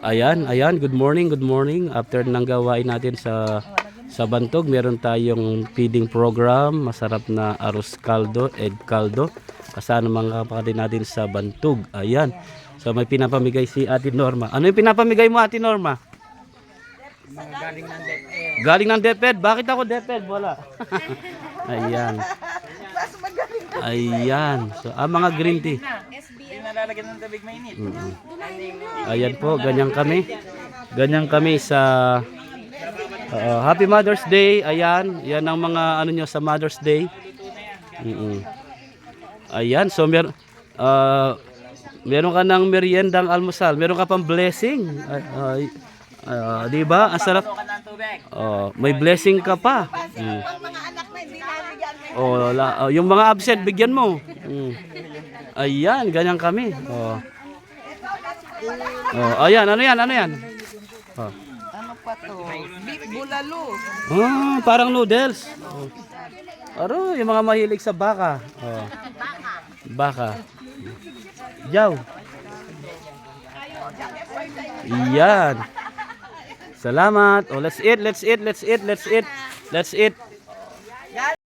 Ayan, good morning, good morning. After ng gawain natin sa Bantog, meron tayong feeding program, masarap na arroz caldo, egg caldo. Kasama mga kapatid natin sa Bantog. Ayan. So may pinapamigay si Ate Norma. Ano yung pinapamigay mo, Ate Norma? Galing ng DepEd. Galing ng DepEd. Bakit ako DepEd? Wala. Ayan. Ayan. So, mga green tea. Hindi nalalagyan ng tubig mainit. Ayan po, ganyan kami. Ganyan kami sa Happy Mother's Day. Ayan, yan ang mga ano nyo sa Mother's Day. Ayan, so meron ka ng meriendang almusal. Meron ka pang blessing. Di ba? Ang sarap. May blessing ka pa. Yung mga absent, bigyan mo. Ayan, ganyan kami. Ayan, ano yan? Ano pa to? Beef bulalo. Parang noodles. Aro, yung mga mahilig sa baka. Baka. Jaw. Iyan. Salamat. Let's eat.